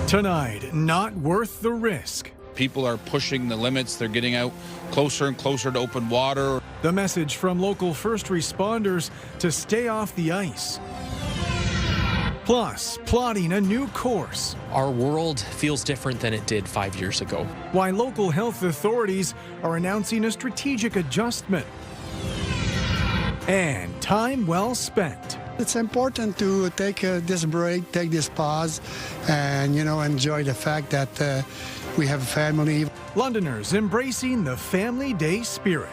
Tonight, not worth the risk. People are pushing the limits. They're getting out closer and closer to open water. The message from local first responders to stay off the ice. Plus, plotting a new course. Our world feels different than it did 5 years ago. Why local health authorities are announcing a strategic adjustment. And time well spent. It's important to take this break, take this pause, and, enjoy the fact that we have a family. Londoners embracing the Family Day spirit.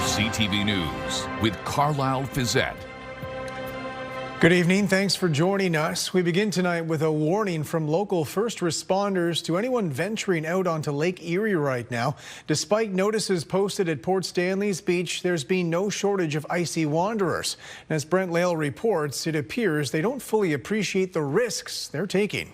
CTV News with Carlyle Fiset. Good evening. Thanks for joining us. We begin tonight with a warning from local first responders to anyone venturing out onto Lake Erie right now. Despite notices posted at Port Stanley's beach, there's been no shortage of icy wanderers. As Brent Lale reports, it appears they don't fully appreciate the risks they're taking.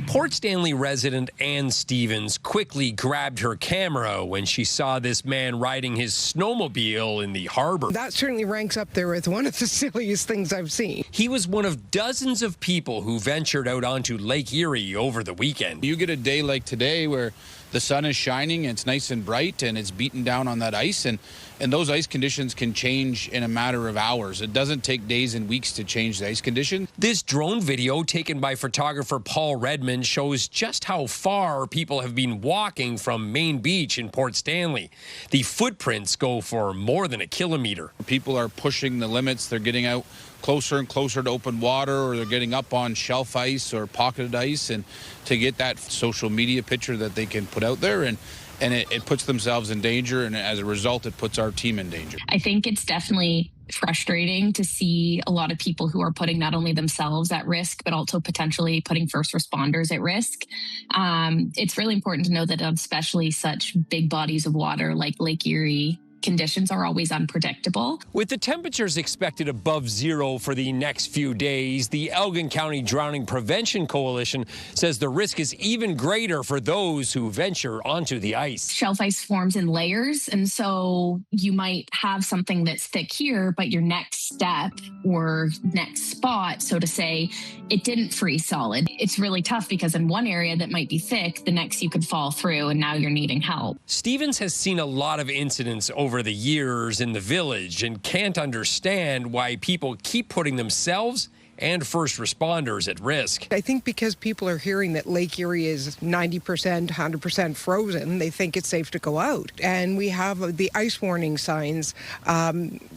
Port Stanley resident Ann Stevens quickly grabbed her camera when she saw this man riding his snowmobile in the harbor. That certainly ranks up there with one of the silliest things I've seen. He was one of dozens of people who ventured out onto Lake Erie over the weekend. You get a day like today where the sun is shining, it's nice and bright, and it's beating down on that ice, and those ice conditions can change in a matter of hours. It doesn't take days and weeks to change the ice condition. This drone video taken by photographer Paul Redmond shows just how far people have been walking from Main Beach in Port Stanley. The footprints go for more than a kilometer. People are pushing the limits. They're getting out closer and closer to open water, or they're getting up on shelf ice or pocketed ice, and to get that social media picture that they can put out there, and it puts themselves in danger, and as a result, it puts our team in danger. I think it's definitely frustrating to see a lot of people who are putting not only themselves at risk, but also potentially putting first responders at risk. It's really important to know that especially such big bodies of water like Lake Erie, conditions are always unpredictable. With the temperatures expected above zero for the next few days, the Elgin County Drowning Prevention Coalition says the risk is even greater for those who venture onto the ice. Shelf ice forms in layers, and so you might have something that's thick here, but your next step or next spot, so to say, it didn't freeze solid. It's really tough because in one area that might be thick, the next you could fall through, and now you're needing help. Stevens has seen a lot of incidents over the years in the village and can't understand why people keep putting themselves and first responders at risk. I think because people are hearing that Lake Erie is 90%, 100% frozen, they think it's safe to go out. And we have the ice warning signs.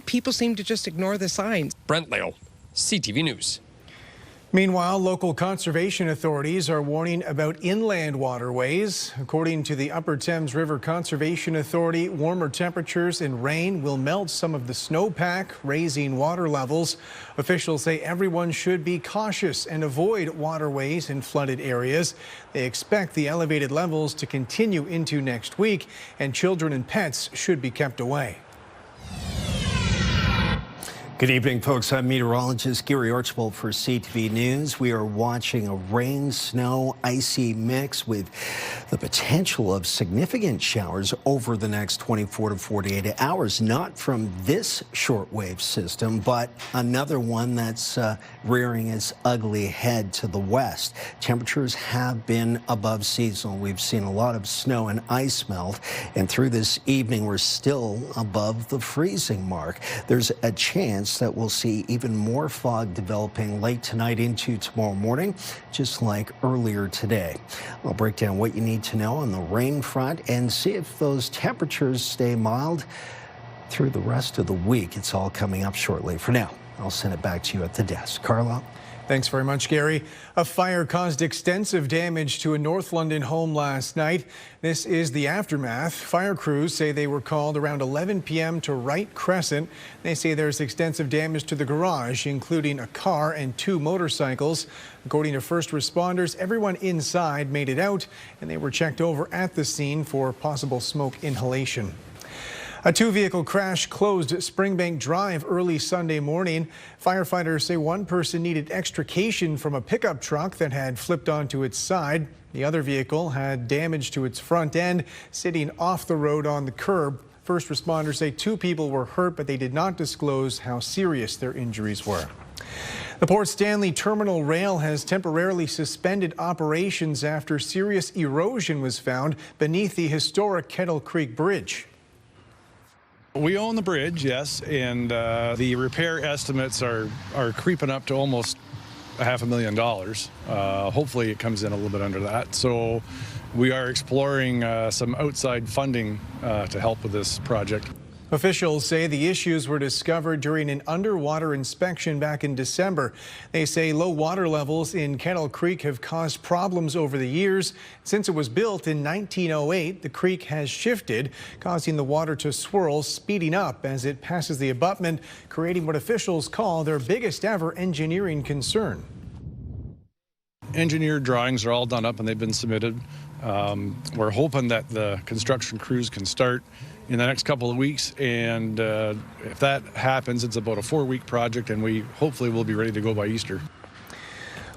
People seem to just ignore the signs. Brent Lale, CTV News. Meanwhile, local conservation authorities are warning about inland waterways. According to the Upper Thames River Conservation Authority, warmer temperatures and rain will melt some of the snowpack, raising water levels. Officials say everyone should be cautious and avoid waterways in flooded areas. They expect the elevated levels to continue into next week, and children and pets should be kept away. Good evening, folks. I'm meteorologist Gary Archibald for CTV News. We are watching a rain, snow, icy mix with the potential of significant showers over the next 24 to 48 hours, not from this shortwave system, but another one that's rearing its ugly head to the west. Temperatures have been above seasonal. We've seen a lot of snow and ice melt, and through this evening, we're still above the freezing mark. There's a chance that we'll see even more fog developing late tonight into tomorrow morning, just like earlier today. I'll break down what you need to know on the rain front and see if those temperatures stay mild through the rest of the week. It's all coming up shortly. For now, I'll send it back to you at the desk. Carlyle. Thanks very much, Gary. A fire caused extensive damage to a North London home last night. This is the aftermath. Fire crews say they were called around 11 p.m. to Wright Crescent. They say there's extensive damage to the garage, including a car and 2 motorcycles. According to first responders, everyone inside made it out, and they were checked over at the scene for possible smoke inhalation. A 2-vehicle crash closed Springbank Drive early Sunday morning. Firefighters say one person needed extrication from a pickup truck that had flipped onto its side. The other vehicle had damage to its front end, sitting off the road on the curb. First responders say 2 people were hurt, but they did not disclose how serious their injuries were. The Port Stanley Terminal Rail has temporarily suspended operations after serious erosion was found beneath the historic Kettle Creek Bridge. We own the bridge, yes, and the repair estimates are creeping up to almost $500,000. Hopefully it comes in a little bit under that. So we are exploring some outside funding to help with this project. Officials say the issues were discovered during an underwater inspection back in December. They say low water levels in Kettle Creek have caused problems over the years. Since it was built in 1908, the creek has shifted, causing the water to swirl, speeding up as it passes the abutment, creating what officials call their biggest ever engineering concern. Engineered drawings are all done up and they've been submitted. We're hoping that the construction crews can start in the next couple of weeks, and if that happens, it's about a 4-week project, and we hopefully will be ready to go by Easter.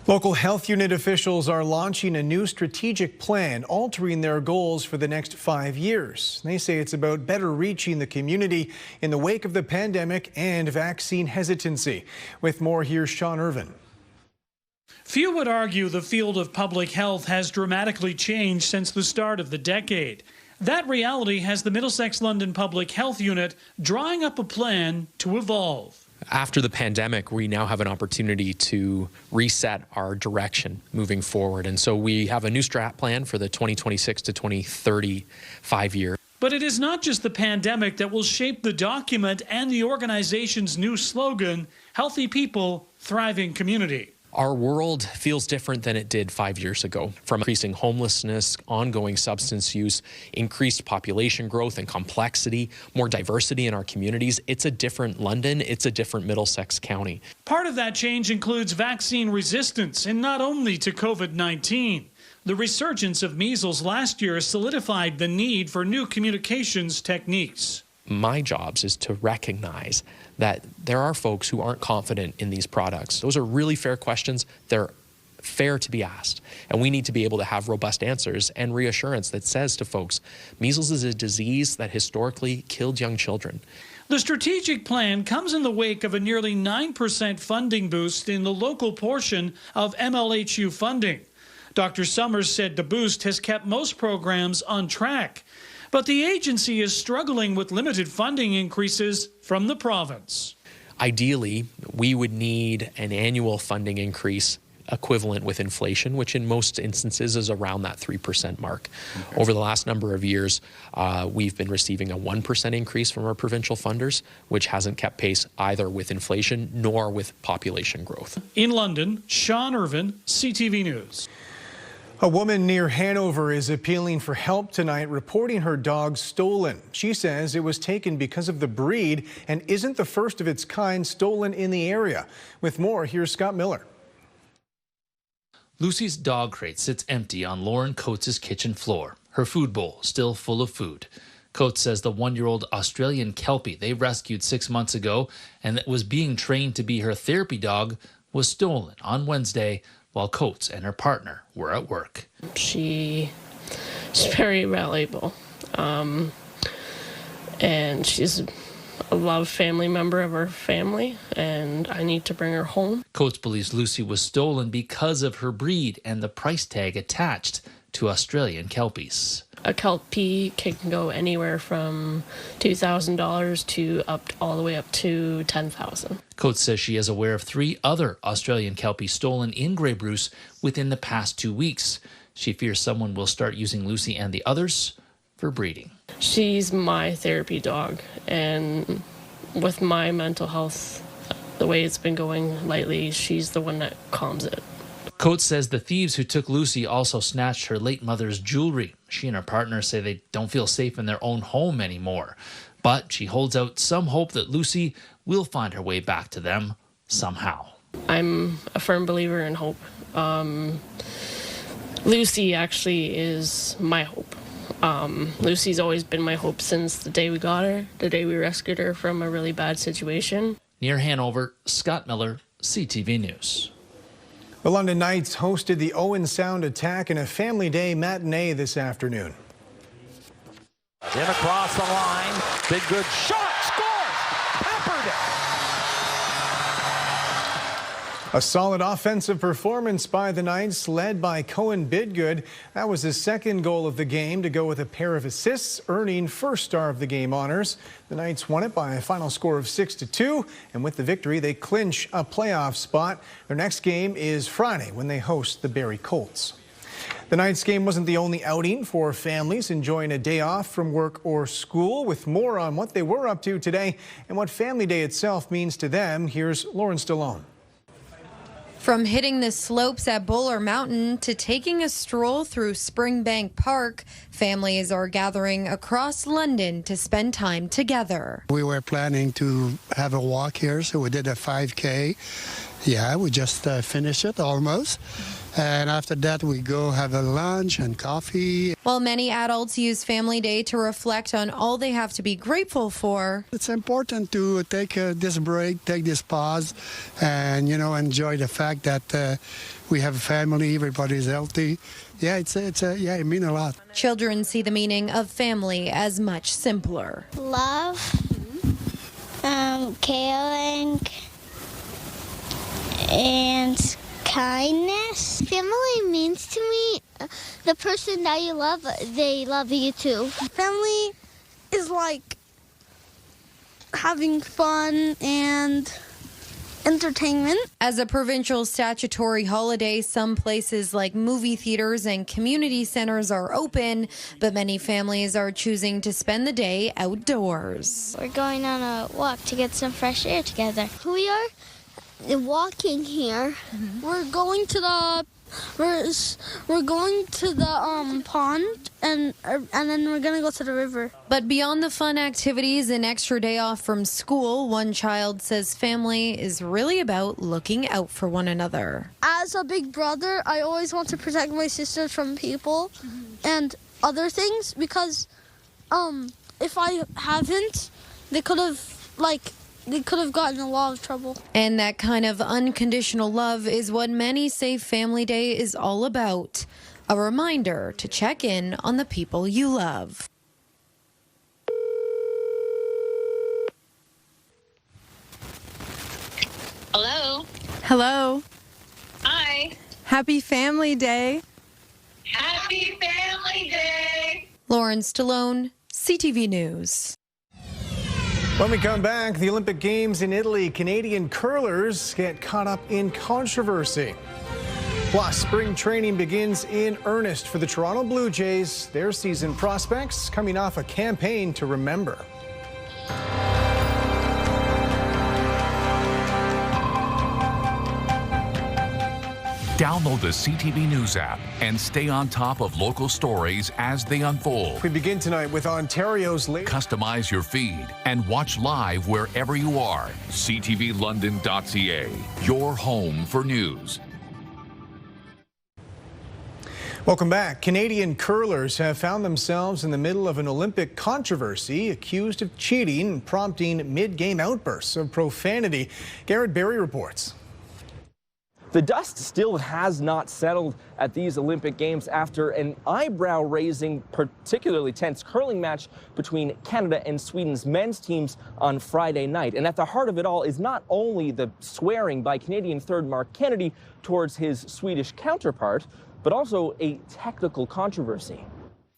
Local health unit officials are launching a new strategic plan, altering their goals for the next 5 years. They say it's about better reaching the community in the wake of the pandemic and vaccine hesitancy. With more, here's Sean Irvin. Few would argue the field of public health has dramatically changed since the start of the decade. That reality has the Middlesex London Public Health Unit drawing up a plan to evolve. After the pandemic, we now have an opportunity to reset our direction moving forward. And so we have a new strat plan for the 2026 to 2030 5-year. But it is not just the pandemic that will shape the document and the organization's new slogan, Healthy People, Thriving Community. Our world feels different than it did 5 years ago. From increasing homelessness, ongoing substance use, increased population growth and complexity, more diversity in our communities, it's a different London, it's a different Middlesex County. Part of that change includes vaccine resistance, and not only to COVID-19. The resurgence of measles last year solidified the need for new communications techniques. My job is to recognize that there are folks who aren't confident in these products. Those are really fair questions. They're fair to be asked. And we need to be able to have robust answers and reassurance that says to folks, measles is a disease that historically killed young children. The strategic plan comes in the wake of a nearly 9% funding boost in the local portion of MLHU funding. Dr. Summers said the boost has kept most programs on track. But the agency is struggling with limited funding increases from the province. Ideally, we would need an annual funding increase equivalent with inflation, which in most instances is around that 3% mark. Okay. Over the last number of years, we've been receiving a 1% increase from our provincial funders, which hasn't kept pace either with inflation nor with population growth. In London, Sean Irvin, CTV News. A woman near Hanover is appealing for help tonight, reporting her dog stolen. She says it was taken because of the breed and isn't the first of its kind stolen in the area. With more, here's Scott Miller. Lucy's dog crate sits empty on Lauren Coates' kitchen floor, her food bowl still full of food. Coates says the 1-year-old Australian Kelpie they rescued 6 months ago and that was being trained to be her therapy dog was stolen on Wednesday while Coates and her partner were at work. She's very valuable, and she's a loved family member of our family, and I need to bring her home. Coates believes Lucy was stolen because of her breed and the price tag attached to Australian Kelpies. A Kelpie can go anywhere from $2,000 to all the way up to $10,000. Coates says she is aware of 3 other Australian Kelpies stolen in Grey Bruce within the past 2 weeks. She fears someone will start using Lucy and the others for breeding. She's my therapy dog, and with my mental health, the way it's been going lately, she's the one that calms it. Coates says the thieves who took Lucy also snatched her late mother's jewelry. She and her partner say they don't feel safe in their own home anymore. But she holds out some hope that Lucy will find her way back to them somehow. I'm a firm believer in hope. Lucy actually is my hope. Lucy's always been my hope since the day we got her, the day we rescued her from a really bad situation. Near Hanover, Scott Miller, CTV News. The London Knights hosted the Owen Sound attack in a family day matinee this afternoon. In across the line, big good shot, scores, peppered. A solid offensive performance by the Knights, led by Cohen Bidgood. That was his second goal of the game, to go with a pair of assists, earning first star of the game honors. The Knights won it by a final score of 6-2, and with the victory, they clinch a playoff spot. Their next game is Friday when they host the Barrie Colts. The Knights game wasn't the only outing for families enjoying a day off from work or school. With more on what they were up to today and what Family Day itself means to them, here's Lauren Stallone. From hitting the slopes at Bowler Mountain to taking a stroll through Springbank Park, families are gathering across London to spend time together. We were planning to have a walk here, so we did a 5K. Yeah, we just finished it almost. And after that, we go have a lunch and coffee. While many adults use Family Day to reflect on all they have to be grateful for, it's important to take this break, take this pause, and, enjoy the fact that we have a family, everybody's healthy. Yeah, it means a lot. Children see the meaning of family as much simpler. Love, caring, and kindness. Family means to me the person that you love, they love you too. Family is like having fun and entertainment. As a provincial statutory holiday, some places like movie theaters and community centers are open, but many families are choosing to spend the day outdoors. We're going on a walk to get some fresh air together. We are walking here. We're going to the pond and then we're gonna go to the river. But beyond the fun activities and extra day off from school, one child says family is really about looking out for one another. As a big brother, I always want to protect my sisters from people and other things, because if I haven't, they could have gotten a lot of trouble. And that kind of unconditional love is what many say Family Day is all about. A reminder to check in on the people you love. Hello. Hello. Hi. Happy Family Day. Happy Family Day. Lauren Stallone, CTV News. When we come back, the Olympic Games in Italy, Canadian curlers get caught up in controversy. Plus, spring training begins in earnest for the Toronto Blue Jays. Their season prospects coming off a campaign to remember. Download the CTV News app and stay on top of local stories as they unfold. We begin tonight with Ontario's latest. Customize your feed and watch live wherever you are. ctvlondon.ca, your home for news. Welcome back. Canadian curlers have found themselves in the middle of an Olympic controversy, accused of cheating, prompting mid-game outbursts of profanity. Garrett Berry reports. The dust still has not settled at these Olympic Games after an eyebrow-raising, particularly tense curling match between Canada and Sweden's men's teams on Friday night. And at the heart of it all is not only the swearing by Canadian third Mark Kennedy towards his Swedish counterpart, but also a technical controversy.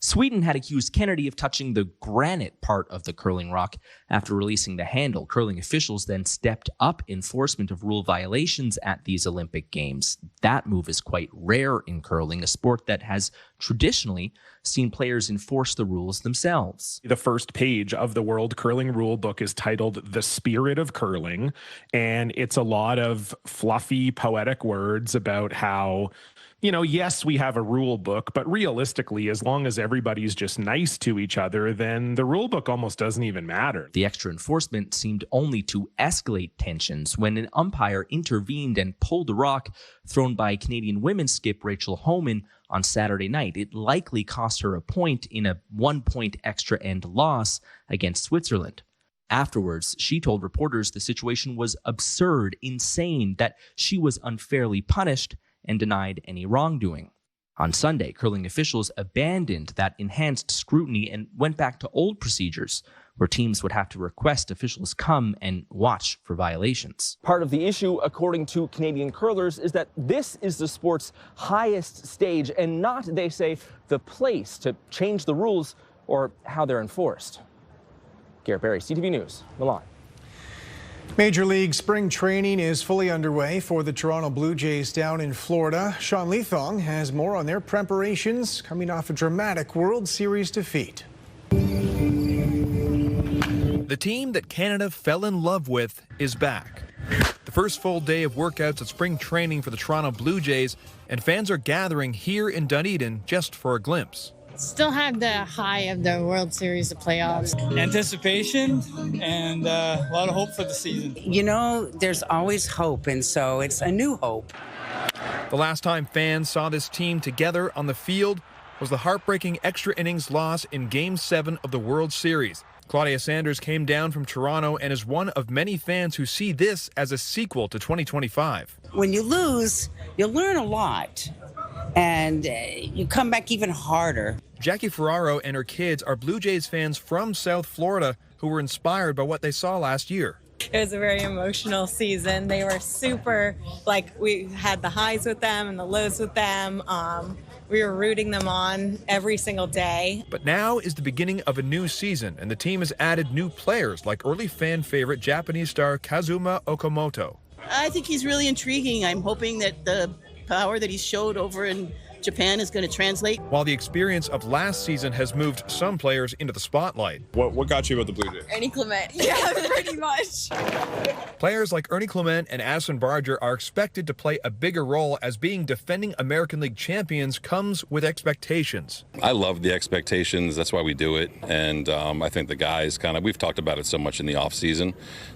Sweden had accused Kennedy of touching the granite part of the curling rock after releasing the handle. Curling officials then stepped up enforcement of rule violations at these Olympic Games. That move is quite rare in curling, a sport that has traditionally seen players enforce the rules themselves. The first page of the World Curling Rule Book is titled The Spirit of Curling, and it's a lot of fluffy, poetic words about how, yes, we have a rule book, but realistically, as long as everybody's just nice to each other, then the rule book almost doesn't even matter. The extra enforcement seemed only to escalate tensions when an umpire intervened and pulled a rock thrown by Canadian women's skip Rachel Homan on Saturday night. It likely cost her a point in a 1-point extra end loss against Switzerland. Afterwards, she told reporters the situation was absurd, insane, that she was unfairly punished, and denied any wrongdoing. On Sunday, curling officials abandoned that enhanced scrutiny and went back to old procedures, where teams would have to request officials come and watch for violations. Part of the issue, according to Canadian curlers, is that this is the sport's highest stage and not, they say, the place to change the rules or how they're enforced. Garrett Berry, CTV News, Milan. Major League spring training is fully underway for the Toronto Blue Jays down in Florida. Sean Leathong has more on their preparations coming off a dramatic World Series defeat. The team that Canada fell in love with is back. The first full day of workouts at spring training for the Toronto Blue Jays, and fans are gathering here in Dunedin just for a glimpse. Still have the high of the World Series, the playoffs. Anticipation and a lot of hope for the season. You know, there's always hope, and so it's a new hope. The last time fans saw this team together on the field was the heartbreaking extra innings loss in Game 7 of the World Series. Claudia Sanders came down from Toronto and is one of many fans who see this as a sequel to 2025. When you lose, you learn a lot, and you come back even harder. Jackie Ferraro and her kids are Blue Jays fans from South Florida who were inspired by what they saw last year. It was a very emotional season. They were super, we had the highs with them and the lows with them. We were rooting them on every single day. But now is the beginning of a new season, and the team has added new players like early fan favorite Japanese star Kazuma Okamoto. I think he's really intriguing. I'm hoping that the power that he showed over in Japan is going to translate. While the experience of last season has moved some players into the spotlight. What got you about the Blue Jays? Ernie Clement. Yeah, pretty much. Players like Ernie Clement and Addison Barger are expected to play a bigger role, as being defending American League champions comes with expectations. I love the expectations. That's why we do it. And I think the guys we've talked about it so much in the off season.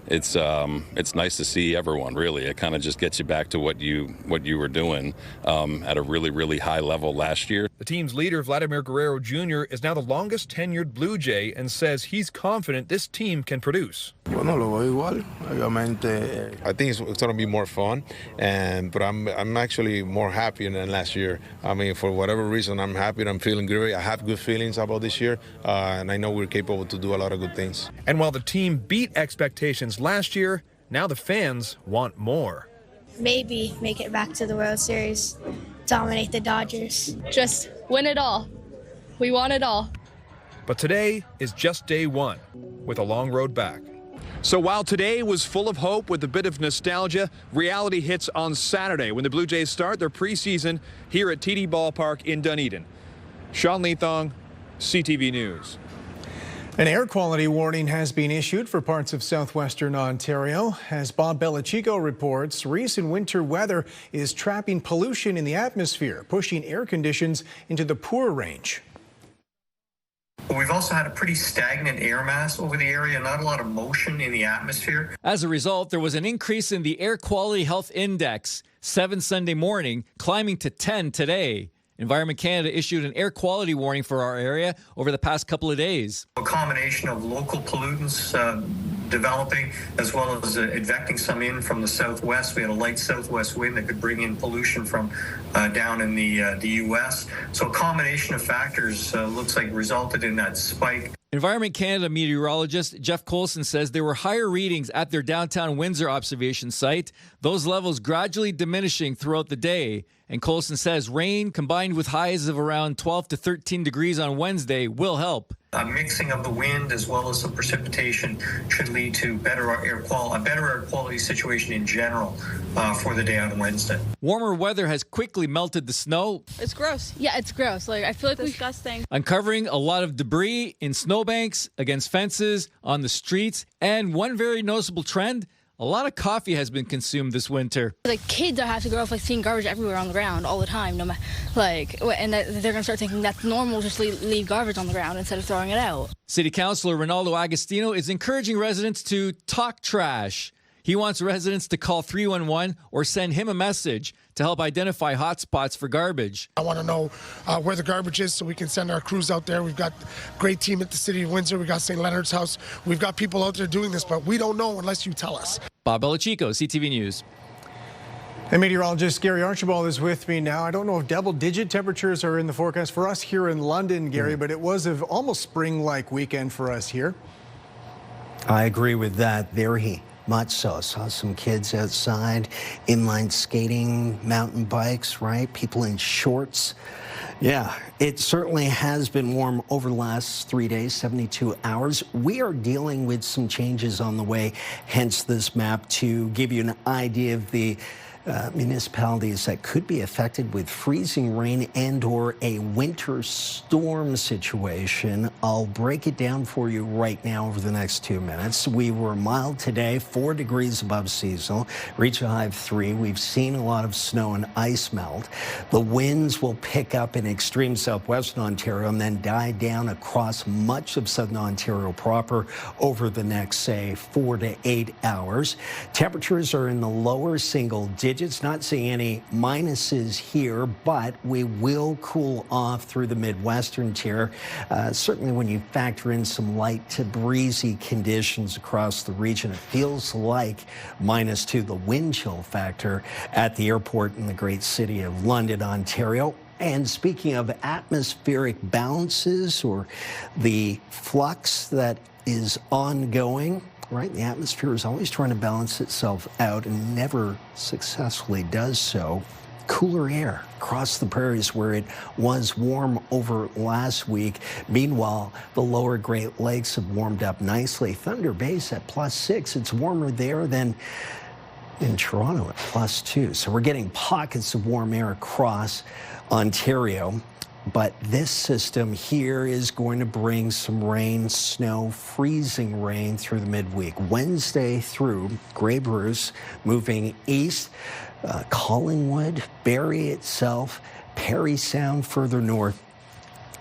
It's nice to see everyone, really. It kind of just gets you back to what you were doing at a really, really high level last year. The team's leader, Vladimir Guerrero Jr., is now the longest tenured Blue Jay and says he's confident this team can produce. I think it's going to be more fun, but I'm actually more happy than last year. I mean, for whatever reason, I'm happy and I'm feeling great. I have good feelings about this year, and I know we're capable to do a lot of good things. And while the team beat expectations last year, now the fans want more. Maybe make it back to the World Series, dominate the Dodgers. Just win it all. We want it all. But today is just day one, with a long road back. So while today was full of hope with a bit of nostalgia, reality hits on Saturday when the Blue Jays start their preseason here at TD Ballpark in Dunedin. Sean Leathong, CTV News. An air quality warning has been issued for parts of southwestern Ontario. As Bob Belichico reports, recent winter weather is trapping pollution in the atmosphere, pushing air conditions into the poor range. We've also had a pretty stagnant air mass over the area, not a lot of motion in the atmosphere. As a result, there was an increase in the Air Quality Health Index, 7 Sunday morning, climbing to 10 today. Environment Canada issued an air quality warning for our area over the past couple of days. A combination of local pollutants developing, as well as ejecting some in from the southwest. We had a light southwest wind that could bring in pollution from down in the U.S. So a combination of factors looks like resulted in that spike. Environment Canada meteorologist Jeff Colson says there were higher readings at their downtown Windsor observation site, those levels gradually diminishing throughout the day. And Colson says rain combined with highs of around 12 to 13 degrees on Wednesday will help. A mixing of the wind as well as some precipitation should lead to a better air quality situation in general for the day on Wednesday. Warmer weather has quickly melted the snow. It's gross. Yeah, it's gross. I feel like disgusting. Uncovering a lot of debris in snowbanks, against fences, on the streets, and one very noticeable trend. A lot of coffee has been consumed this winter. Kids that have to grow up seeing garbage everywhere on the ground all the time, and they're gonna start thinking that's normal, just leave garbage on the ground instead of throwing it out. City Councillor Ronaldo Agostino is encouraging residents to talk trash. He wants residents to call 311 or send him a message to help identify hot spots for garbage. I want to know where the garbage is so we can send our crews out there. We've got a great team at the City of Windsor. We've got St. Leonard's House. We've got people out there doing this, but we don't know unless you tell us. Bob Belichico, CTV News. And meteorologist Gary Archibald is with me now. I don't know if double-digit temperatures are in the forecast for us here in London, Gary, but it was an almost spring-like weekend for us here. I agree with that. Very much so. Saw some kids outside, inline skating, mountain bikes, right? People in shorts. Yeah, it certainly has been warm over the last 3 days, 72 hours. We are dealing with some changes on the way, hence this map to give you an idea of the municipalities that could be affected with freezing rain and or a winter storm situation. I'll break it down for you right now over the next 2 minutes. We were mild today, 4 degrees above seasonal, reach a high of 3. We've seen a lot of snow and ice melt. The winds will pick up in extreme southwestern Ontario and then die down across much of southern Ontario proper over the next, say, 4 to 8 hours. Temperatures are in the lower single digits. Not seeing any minuses here, but we will cool off through the Midwestern tier. Certainly when you factor in some light to breezy conditions across the region, it feels like -2, the wind chill factor at the airport in the great city of London, Ontario. And speaking of atmospheric balances or the flux that is ongoing, right? The atmosphere is always trying to balance itself out and never successfully does so. Cooler air across the prairies where it was warm over last week. Meanwhile, the lower Great Lakes have warmed up nicely. Thunder Bay's at +6. It's warmer there than in Toronto at +2. So we're getting pockets of warm air across Ontario. But this system here is going to bring some rain, snow, freezing rain through the midweek. Wednesday through, Grey Bruce moving east, Collingwood, Barrie itself, Parry Sound further north.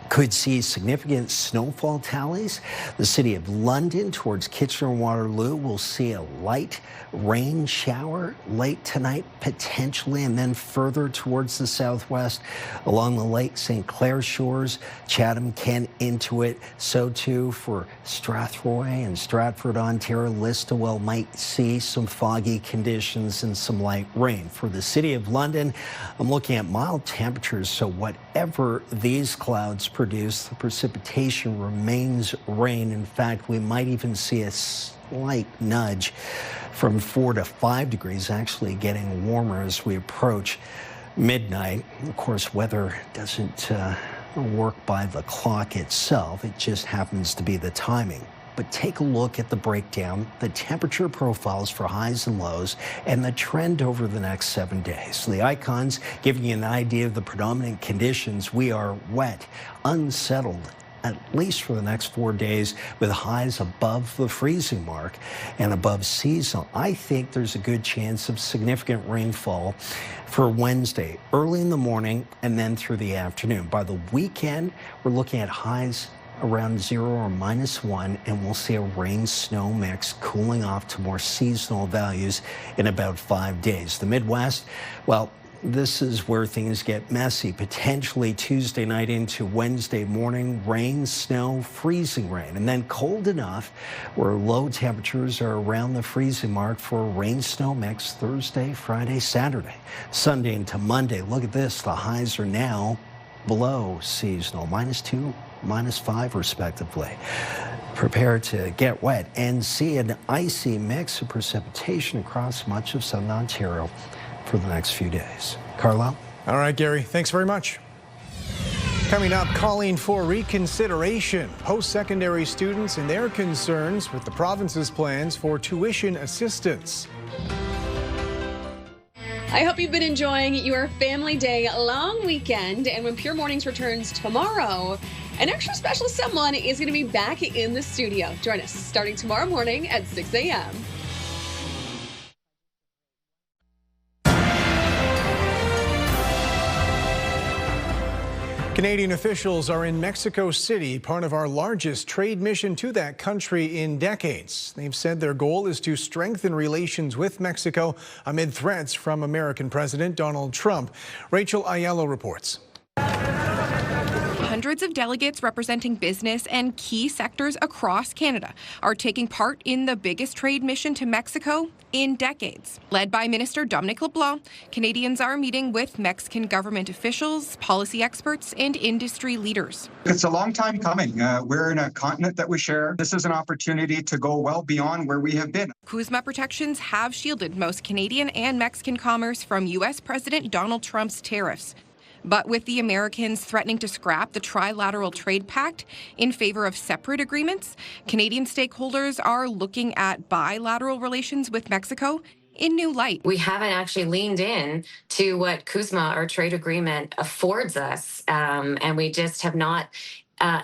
Could see significant snowfall tallies. The city of London towards Kitchener-Waterloo will see a light rain shower late tonight, potentially, and then further towards the southwest along the Lake St. Clair shores, Chatham, Kent, Intuit. So too for Strathroy and Stratford, Ontario. Listowel might see some foggy conditions and some light rain. For the city of London, I'm looking at mild temperatures, so whatever these clouds produce, the precipitation remains rain. In fact, we might even see a slight nudge from 4 to 5 degrees, actually getting warmer as we approach midnight. Of course, weather doesn't work by the clock itself. It just happens to be the timing. But take a look at the breakdown, the temperature profiles for highs and lows, and the trend over the next 7 days. So the icons giving you an idea of the predominant conditions. We are wet, unsettled, at least for the next 4 days, with highs above the freezing mark and above seasonal. I think there's a good chance of significant rainfall for Wednesday, early in the morning and then through the afternoon. By the weekend, we're looking at highs around 0 or -1, and we'll see a rain-snow mix cooling off to more seasonal values in about 5 days. The Midwest, well, this is where things get messy. Potentially Tuesday night into Wednesday morning, rain, snow, freezing rain, and then cold enough where low temperatures are around the freezing mark for a rain-snow mix Thursday, Friday, Saturday. Sunday into Monday, look at this. The highs are now below seasonal, -2, -5 respectively. Prepare to get wet and see an icy mix of precipitation across much of southern Ontario for the next few days. Carlyle? All right, Gary, thanks very much. Coming up, calling for reconsideration. Post-secondary students and their concerns with the province's plans for tuition assistance. I hope you've been enjoying your Family Day long weekend. And when Pure Mornings returns tomorrow, an extra special someone is going to be back in the studio. Join us starting tomorrow morning at 6 a.m. Canadian officials are in Mexico City, part of our largest trade mission to that country in decades. They've said their goal is to strengthen relations with Mexico amid threats from American President Donald Trump. Rachel Aiello reports. Hundreds of delegates representing business and key sectors across Canada are taking part in the biggest trade mission to Mexico in decades. Led by Minister Dominic LeBlanc, Canadians are meeting with Mexican government officials, policy experts, and industry leaders. It's a long time coming. We're in a continent that we share. This is an opportunity to go well beyond where we have been. CUSMA protections have shielded most Canadian and Mexican commerce from U.S. President Donald Trump's tariffs. But with the Americans threatening to scrap the trilateral trade pact in favor of separate agreements, Canadian stakeholders are looking at bilateral relations with Mexico in new light. We haven't actually leaned in to what CUSMA, our trade agreement, affords us, and we just have not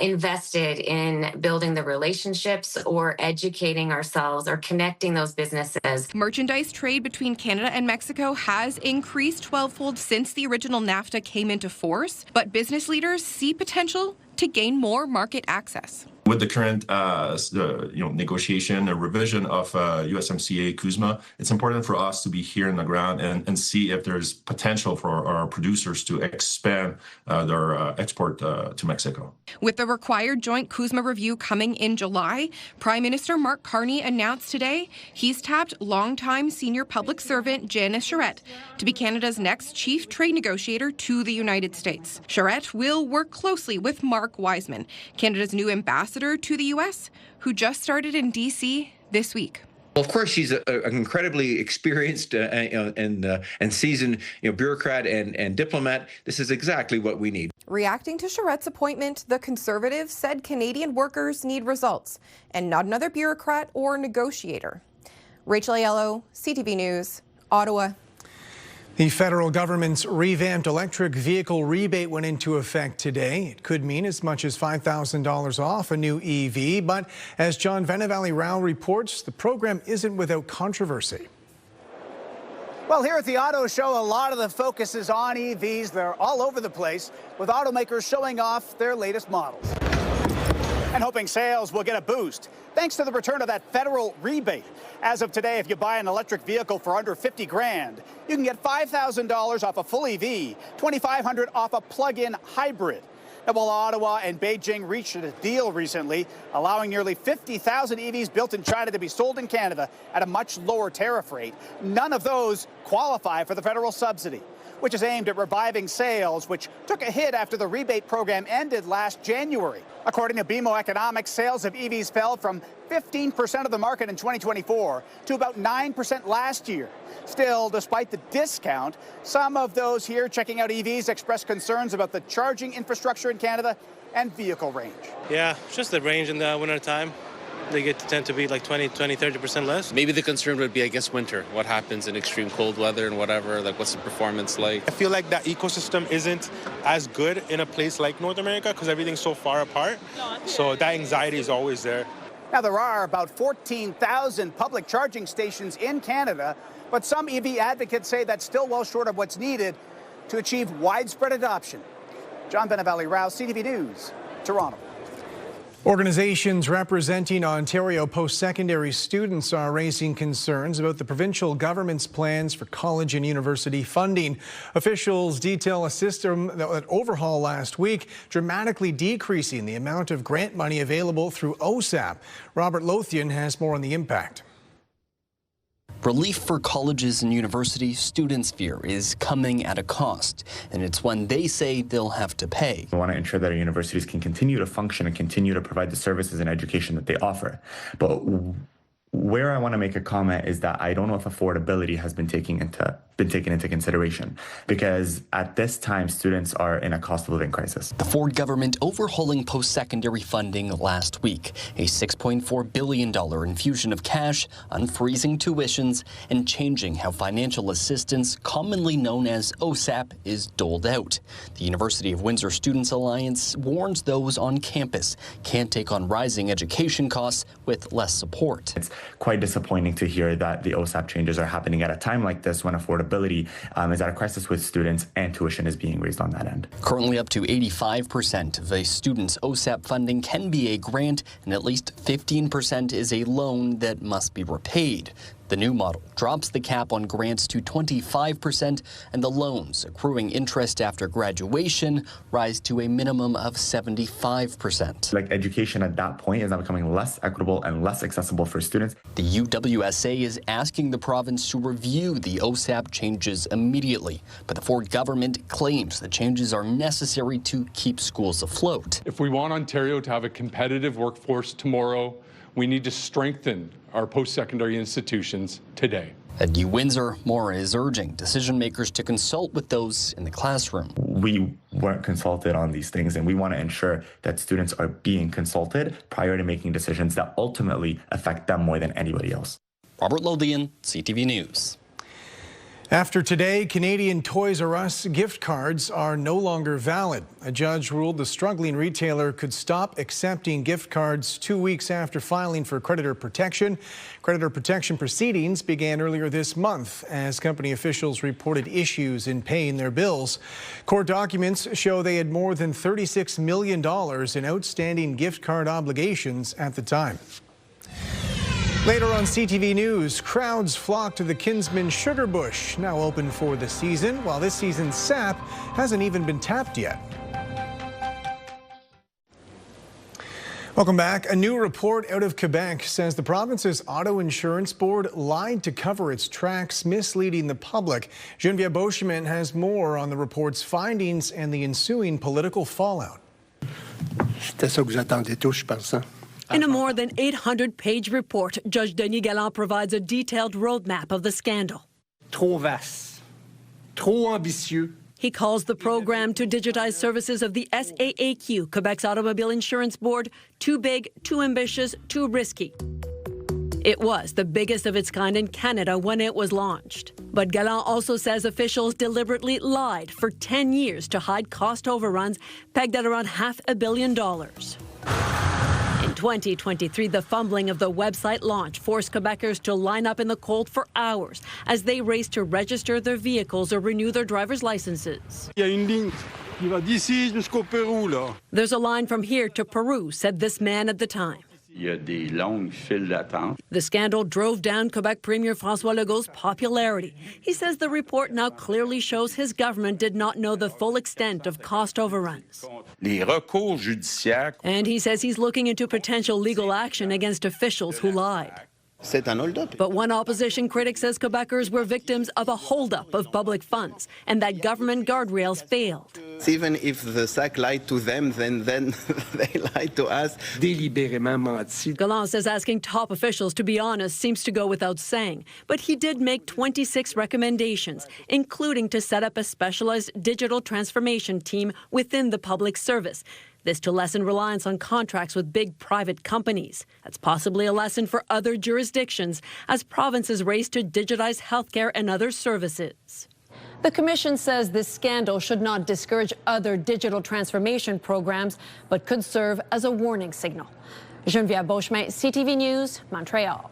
invested in building the relationships or educating ourselves or connecting those businesses. Merchandise trade between Canada and Mexico has increased 12-fold since the original NAFTA came into force, but business leaders see potential to gain more market access. With the current negotiation and revision of USMCA CUSMA, it's important for us to be here on the ground and see if there's potential for our producers to expand their export to Mexico. With the required joint CUSMA review coming in July, Prime Minister Mark Carney announced today he's tapped longtime senior public servant Janice Charette to be Canada's next chief trade negotiator to the United States. Charette will work closely with Mark Wiseman, Canada's new ambassador to the U.S., who just started in D.C. this week. Well, of course, she's an incredibly experienced and seasoned bureaucrat and diplomat. This is exactly what we need. Reacting to Charette's appointment, the Conservatives said Canadian workers need results and not another bureaucrat or negotiator. Rachel Aiello, CTV News, Ottawa. The federal government's revamped electric vehicle rebate went into effect today. It could mean as much as $5,000 off a new EV, but as John Venevalley-Rao reports, the program isn't without controversy. Well, here at the Auto Show, a lot of the focus is on EVs. They're all over the place, with automakers showing off their latest models and hoping sales will get a boost thanks to the return of that federal rebate. As of today, if you buy an electric vehicle for under $50,000, you can get $5,000 off a full EV, $2,500 off a plug-in hybrid. Now, while Ottawa and Beijing reached a deal recently, allowing nearly 50,000 EVs built in China to be sold in Canada at a much lower tariff rate, none of those qualify for the federal subsidy, which is aimed at reviving sales, which took a hit after the rebate program ended last January. According to BMO Economics, sales of EVs fell from 15% of the market in 2024 to about 9% last year. Still, despite the discount, some of those here checking out EVs express concerns about the charging infrastructure in Canada and vehicle range. Yeah, just the range in the winter time. They tend to be like 30% less. Maybe the concern would be, I guess, winter. What happens in extreme cold weather and whatever, like what's the performance like? I feel like that ecosystem isn't as good in a place like North America because everything's so far apart. So that anxiety is always there. Now, there are about 14,000 public charging stations in Canada, but some EV advocates say that's still well short of what's needed to achieve widespread adoption. John Venevalley-Rao, CTV News, Toronto. Organizations representing Ontario post-secondary students are raising concerns about the provincial government's plans for college and university funding. Officials detail a system that overhaul last week, dramatically decreasing the amount of grant money available through OSAP. Robert Lothian has more on the impact. Relief for colleges and universities, students fear, is coming at a cost, and it's one they say they'll have to pay. We want to ensure that our universities can continue to function and continue to provide the services and education that they offer. But where I want to make a comment is that I don't know if affordability has been taken into consideration, because at this time students are in a cost of living crisis. The Ford government overhauling post-secondary funding last week, a $6.4 billion infusion of cash, unfreezing tuitions, and changing how financial assistance, commonly known as OSAP, is doled out. The University of Windsor Students Alliance warns those on campus can't take on rising education costs with less support. It's quite disappointing to hear that the OSAP changes are happening at a time like this when affordability is at a crisis with students and tuition is being raised on that end. Currently, up to 85% of a student's OSAP funding can be a grant, and at least 15% is a loan that must be repaid. The new model drops the cap on grants to 25%, and the loans accruing interest after graduation rise to a minimum of 75%. Like education at that point is now becoming less equitable and less accessible for students. The UWSA is asking the province to review the OSAP changes immediately, but the Ford government claims the changes are necessary to keep schools afloat. If we want Ontario to have a competitive workforce tomorrow, we need to strengthen our post-secondary institutions today. At Windsor, Maura is urging decision makers to consult with those in the classroom. We weren't consulted on these things, and we want to ensure that students are being consulted prior to making decisions that ultimately affect them more than anybody else. Robert Lothian, CTV News. After today, Canadian Toys R Us gift cards are no longer valid. A judge ruled the struggling retailer could stop accepting gift cards 2 weeks after filing for creditor protection. Creditor protection proceedings began earlier this month as company officials reported issues in paying their bills. Court documents show they had more than $36 million in outstanding gift card obligations at the time. Later on CTV News, crowds flock to the Kinsman Sugar Bush, now open for the season, while this season's sap hasn't even been tapped yet. Welcome back. A new report out of Quebec says the province's auto insurance board lied to cover its tracks, misleading the public. Geneviève Beauchemin has more on the report's findings and the ensuing political fallout. C'était ça que j'attendais tous, je pense. In a more than 800-page report, Judge Denis Galland provides a detailed roadmap of the scandal. Trop vaste, trop ambitieux. He calls the program to digitize services of the SAAQ, Quebec's Automobile Insurance Board, too big, too ambitious, too risky. It was the biggest of its kind in Canada when it was launched. But Galland also says officials deliberately lied for 10 years to hide cost overruns pegged at around $500 million. In 2023, the fumbling of the website launch forced Quebecers to line up in the cold for hours as they raced to register their vehicles or renew their driver's licenses. Il y a une ligne qui va d'ici jusqu'au Pérou, là. There's a line from here to Peru, said this man at the time. Il y a des longues files d'attente. The scandal drove down Quebec Premier François Legault's popularity. He says the report now clearly shows his government did not know the full extent of cost overruns. Les recours judiciaires. And he says he's looking into potential legal action against officials who lied. C'est un hold-up. But one opposition critic says Quebecers were victims of a hold-up of public funds and that government guardrails failed. Even if the SAC lied to them, then they lied to us. Délibérément menti. Galland says asking top officials to be honest seems to go without saying, but he did make 26 recommendations, including to set up a specialized digital transformation team within the public service. This to lessen reliance on contracts with big private companies. That's possibly a lesson for other jurisdictions as provinces race to digitize healthcare and other services. The Commission says this scandal should not discourage other digital transformation programs, but could serve as a warning signal. Geneviève Beauchemin, CTV News, Montreal.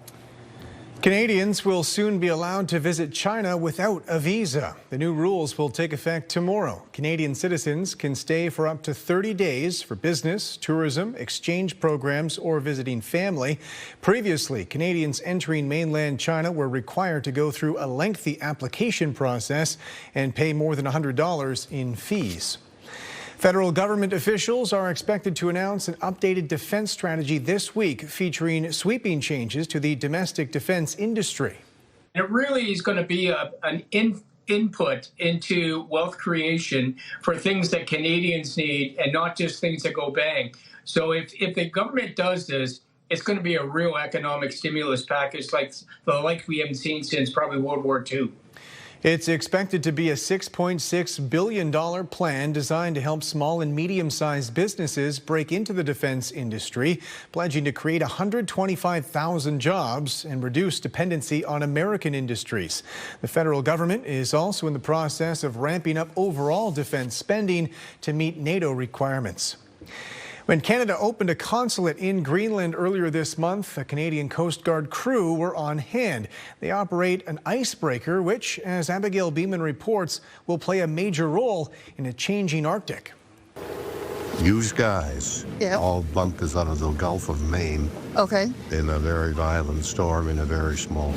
Canadians will soon be allowed to visit China without a visa. The new rules will take effect tomorrow. Canadian citizens can stay for up to 30 days for business, tourism, exchange programs, or visiting family. Previously, Canadians entering mainland China were required to go through a lengthy application process and pay more than $100 in fees. Federal government officials are expected to announce an updated defense strategy this week featuring sweeping changes to the domestic defense industry. It really is going to be an input into wealth creation for things that Canadians need and not just things that go bang. So if the government does this, it's going to be a real economic stimulus package like we haven't seen since probably World War II. It's expected to be a $6.6 billion plan designed to help small and medium-sized businesses break into the defense industry, pledging to create 125,000 jobs and reduce dependency on American industries. The federal government is also in the process of ramping up overall defense spending to meet NATO requirements. When Canada opened a consulate in Greenland earlier this month, a Canadian Coast Guard crew were on hand. They operate an icebreaker, which, as Abigail Beeman reports, will play a major role in a changing Arctic. Use guys all bumped us out of the Gulf of Maine. Okay. In a very violent storm in a very small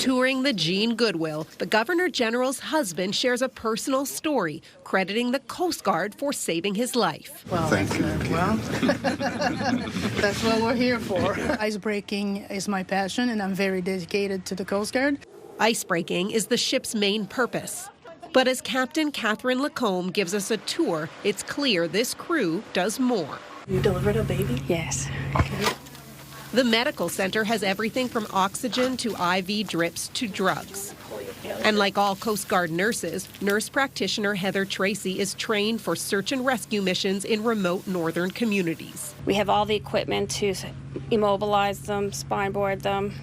Touring the Jean Goodwill, the Governor General's husband shares a personal story, crediting the Coast Guard for saving his life. Well, Thank you. Well, that's what we're here for. Icebreaking is my passion, and I'm very dedicated to the Coast Guard. Icebreaking is the ship's main purpose. But as Captain Catherine Lacombe gives us a tour, it's clear this crew does more. You delivered a baby? Yes. The medical center has everything from oxygen to IV drips to drugs. And like all Coast Guard nurses, nurse practitioner Heather Tracy is trained for search and rescue missions in remote northern communities. We have all the equipment to immobilize them, spine board them,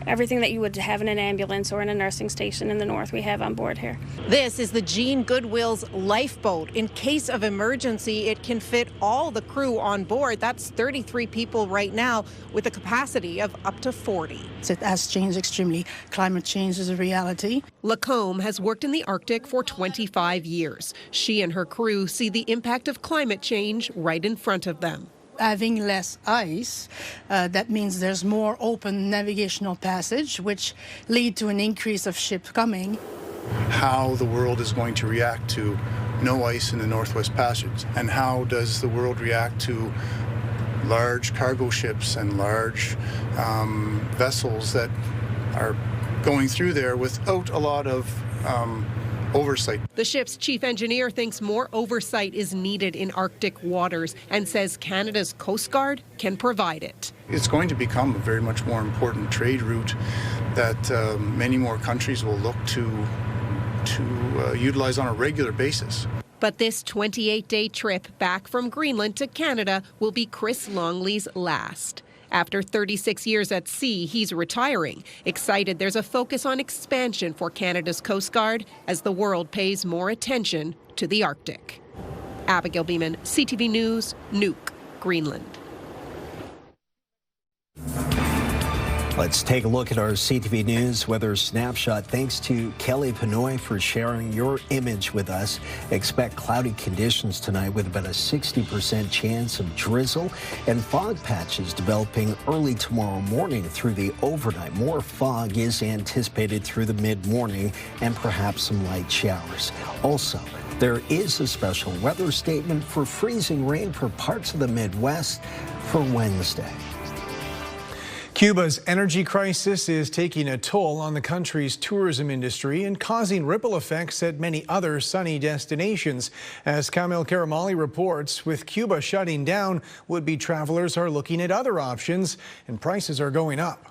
everything that you would have in an ambulance or in a nursing station in the north, we have on board here. This is the Jean Goodwill's lifeboat. In case of emergency, it can fit all the crew on board. That's 33 people right now with a capacity of up to 40. It has changed extremely. Climate change is a reality. Lacombe has worked in the Arctic for 25 years. She and her crew see the impact of climate change right in front of them. Having less ice, that means there's more open navigational passage, which lead to an increase of ships coming. How the world is going to react to no ice in the Northwest Passage, and how does the world react to large cargo ships and large vessels that are going through there without a lot of oversight. The ship's chief engineer thinks more oversight is needed in Arctic waters and says Canada's Coast Guard can provide it. It's going to become a very much more important trade route that many more countries will look to utilize on a regular basis. But this 28-day trip back from Greenland to Canada will be Chris Longley's last. After 36 years at sea, he's retiring. Excited there's a focus on expansion for Canada's Coast Guard as the world pays more attention to the Arctic. Abigail Beeman, CTV News, Nuuk, Greenland. Let's take a look at our CTV News weather snapshot. Thanks to Kelly Pinoy for sharing your image with us. Expect cloudy conditions tonight with about a 60% chance of drizzle and fog patches developing early tomorrow morning through the overnight. More fog is anticipated through the mid-morning and perhaps some light showers. Also, there is a special weather statement for freezing rain for parts of the Midwest for Wednesday. Cuba's energy crisis is taking a toll on the country's tourism industry and causing ripple effects at many other sunny destinations. As Kamil Karamali reports, with Cuba shutting down, would-be travelers are looking at other options and prices are going up.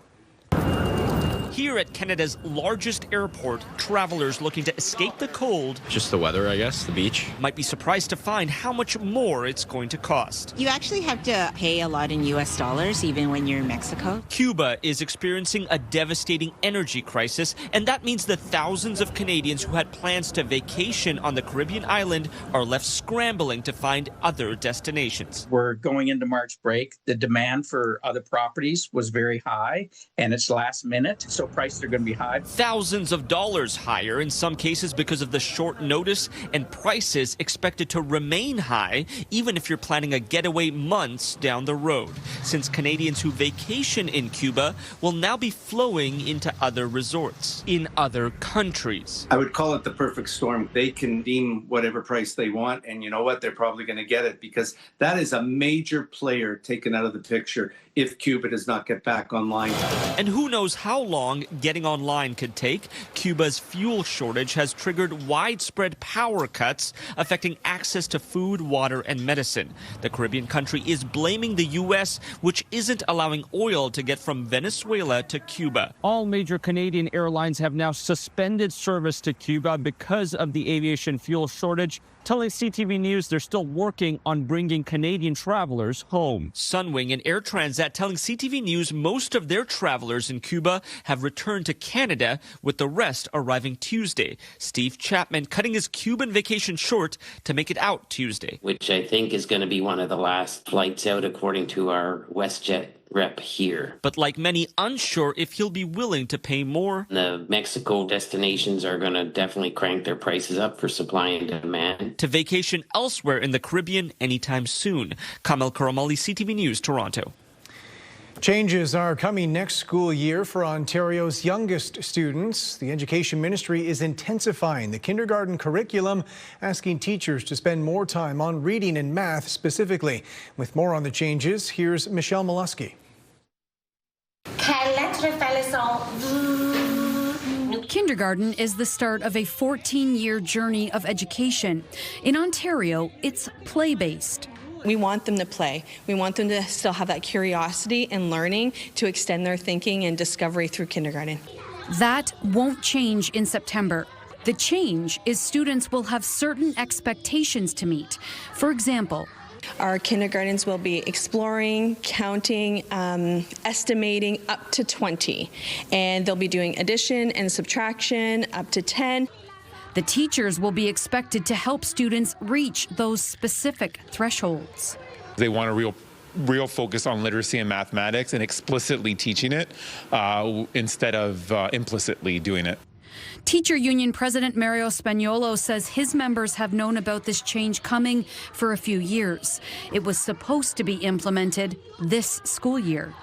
Here at Canada's largest airport, travelers looking to escape the cold, Just the weather, I guess, the beach. might be surprised to find how much more it's going to cost. You actually have to pay a lot in U.S. dollars, even when you're in Mexico. Cuba is experiencing a devastating energy crisis, and that means the thousands of Canadians who had plans to vacation on the Caribbean island are left scrambling to find other destinations. We're going into March break. The demand for other properties was very high, and it's last minute, so prices are going to be high. Thousands of dollars higher in some cases because of the short notice, and prices expected to remain high even if you're planning a getaway months down the road, since Canadians who vacation in Cuba will now be flowing into other resorts in other countries. I would call it the perfect storm. They can deem whatever price they want, and you know what? They're probably going to get it because that is a major player taken out of the picture if Cuba does not get back online. And who knows how long getting online could take. Cuba's fuel shortage has triggered widespread power cuts, affecting access to food, water, and medicine. The Caribbean country is blaming the U.S., which isn't allowing oil to get from Venezuela to Cuba. All major Canadian airlines have now suspended service to Cuba because of the aviation fuel shortage, telling CTV News they're still working on bringing Canadian travelers home. Sunwing and Air Transat telling CTV News most of their travelers in Cuba have returned to Canada, with the rest arriving Tuesday. Steve Chapman cutting his Cuban vacation short to make it out Tuesday. Which I think is going to be one of the last flights out, according to our WestJet rep here. But like many, unsure if he'll be willing to pay more. The Mexico destinations are going to definitely crank their prices up for supply and demand. To vacation elsewhere in the Caribbean anytime soon. Kamil Karamali, CTV News, Toronto. Changes are coming next school year for Ontario's youngest students. The Education Ministry is intensifying the kindergarten curriculum, asking teachers to spend more time on reading and math specifically. With more on the changes, here's Michelle Molesky. Kindergarten is the start of a 14-year journey of education. In Ontario, it's play-based. We want them to play. We want them to still have that curiosity and learning to extend their thinking and discovery through kindergarten. That won't change in September. The change is students will have certain expectations to meet. For example, our kindergartens will be exploring, counting, estimating up to 20. And they'll be doing addition and subtraction up to 10. The teachers will be expected to help students reach those specific thresholds. They want a real focus on literacy and mathematics and explicitly teaching it instead of implicitly doing it. Teacher Union President Mario Spagnuolo says his members have known about this change coming for a few years. It was supposed to be implemented this school year.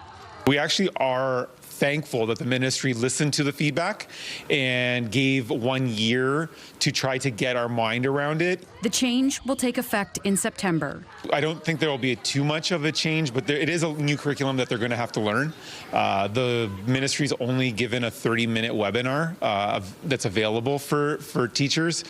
We actually are thankful that the ministry listened to the feedback and gave 1 year to try to get our mind around it. The change will take effect in September. I don't think there will be too much of a change, but it is a new curriculum that they're going to have to learn. The ministry's only given a 30-minute webinar that's available for teachers.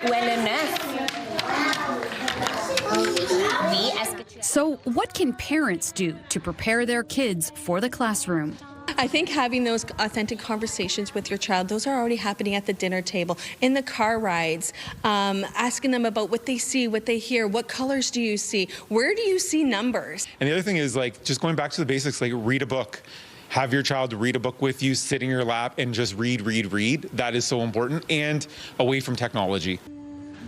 So what can parents do to prepare their kids for the classroom? I think having those authentic conversations with your child, those are already happening at the dinner table, in the car rides, asking them about what they see, what they hear, what colors do you see, where do you see numbers? And the other thing is just going back to the basics, read a book. Have your child read a book with you, sit in your lap, and just read. That is so important, and away from technology.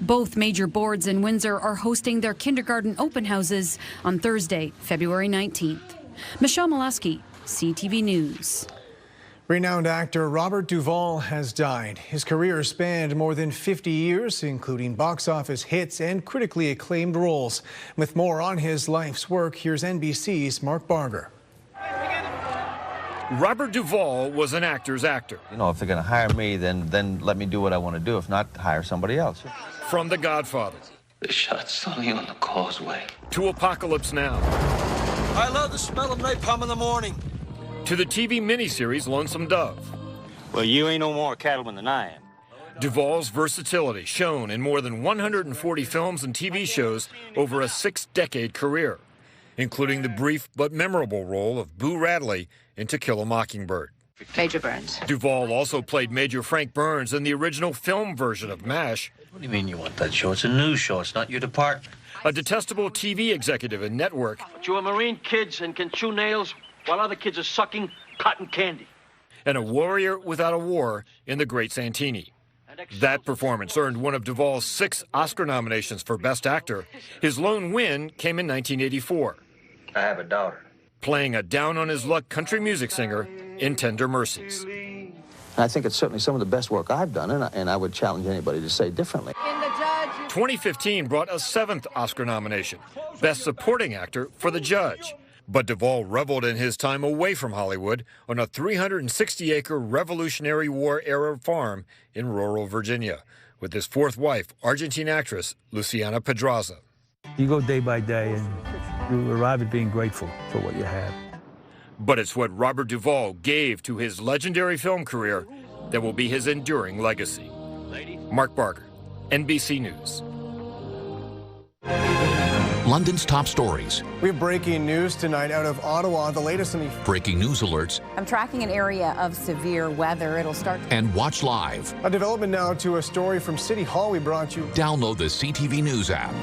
Both major boards in Windsor are hosting their kindergarten open houses on Thursday, February 19th. Michelle Molesky, CTV News. Renowned actor Robert Duvall has died. His career spanned more than 50 years, including box office hits and critically acclaimed roles. With more on his life's work, here's NBC's Mark Barger. Robert Duvall was an actor's actor. You know, if they're going to hire me, then let me do what I want to do. If not, hire somebody else. From The Godfather. The shot's only on the causeway. To Apocalypse Now. I love the smell of napalm in the morning. To the TV miniseries Lonesome Dove. Well, you ain't no more a cattleman than I am. Duvall's versatility shown in more than 140 films and TV shows over a 6-decade career, including the brief but memorable role of Boo Radley in To Kill a Mockingbird. Major Burns. Duvall also played Major Frank Burns in the original film version of MASH. What do you mean you want that show? It's a news show. It's not your department. A detestable TV executive in Network. But you are Marine kids and can chew nails while other kids are sucking cotton candy. And a warrior without a war in The Great Santini. That performance earned one of Duvall's 6 Oscar nominations for Best Actor. His lone win came in 1984. I have a daughter. Playing a down-on-his-luck country music singer in Tender Mercies. I think it's certainly some of the best work I've done, and I would challenge anybody to say differently. 2015 brought a 7th Oscar nomination, Best Supporting Actor for The Judge. But Duvall reveled in his time away from Hollywood on a 360-acre Revolutionary War-era farm in rural Virginia with his 4th wife, Argentine actress Luciana Pedraza. You go day by day and you arrive at being grateful for what you have. But it's what Robert Duvall gave to his legendary film career that will be his enduring legacy. Mark Barger, NBC News. London's top stories. We have breaking news tonight out of Ottawa. The latest on the breaking news alerts. I'm tracking an area of severe weather. It'll start. And watch live. A development now to a story from City Hall we brought you. Download the CTV News app.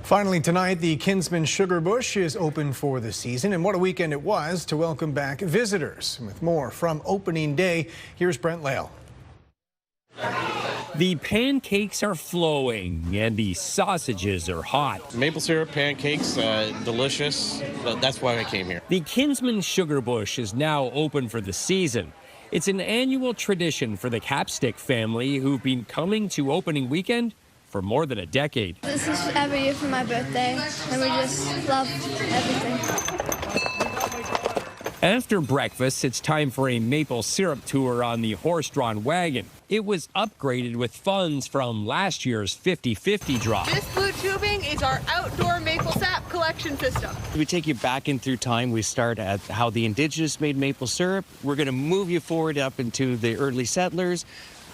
Finally tonight, the Kinsman Sugar Bush is open for the season, and what a weekend it was to welcome back visitors. And with more from opening day, here's Brent Lale. The pancakes are flowing and the sausages are hot. Maple syrup pancakes, delicious. That's why I came here. The Kinsman Sugar Bush is now open for the season. It's an annual tradition for the Capstick family who've been coming to opening weekend for more than a decade. This is every year for my birthday, and we just love everything. After breakfast, it's time for a maple syrup tour on the horse-drawn wagon. It was upgraded with funds from last year's 50-50 draw. This blue tubing is our outdoor maple sap collection system. We take you back in through time. We start at how the Indigenous made maple syrup. We're going to move you forward up into the early settlers,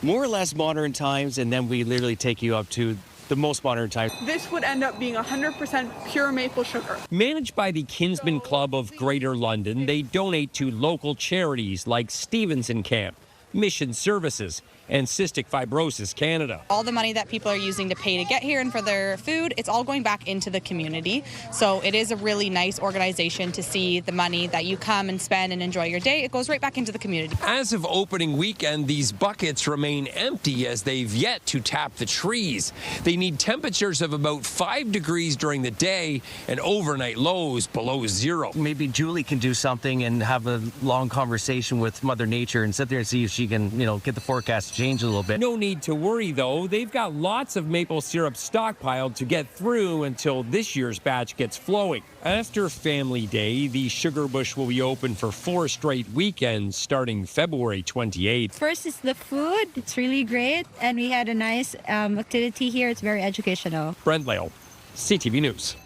more or less modern times, and then we literally take you up to the most modern time. This would end up being 100% pure maple sugar. Managed by the Kinsman Club of Greater London, they donate to local charities like Stevenson Camp, Mission Services, and Cystic Fibrosis Canada. All the money that people are using to pay to get here and for their food, it's all going back into the community. So it is a really nice organization to see the money that you come and spend and enjoy your day. It goes right back into the community. As of opening weekend, these buckets remain empty as they've yet to tap the trees. They need temperatures of about 5 degrees during the day and overnight lows below 0. Maybe Julie can do something and have a long conversation with Mother Nature and sit there and see if she can, get the forecast to change a little bit. No need to worry, though. They've got lots of maple syrup stockpiled to get through until this year's batch gets flowing. After Family Day, the Sugar Bush will be open for 4 straight weekends starting February 28th. First is the food. It's really great. And we had a nice activity here. It's very educational. Brent Lale, CTV News.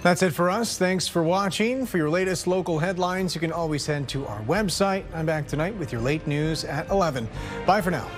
That's it for us. Thanks for watching. For your latest local headlines, you can always head to our website. I'm back tonight with your late news at 11. Bye for now.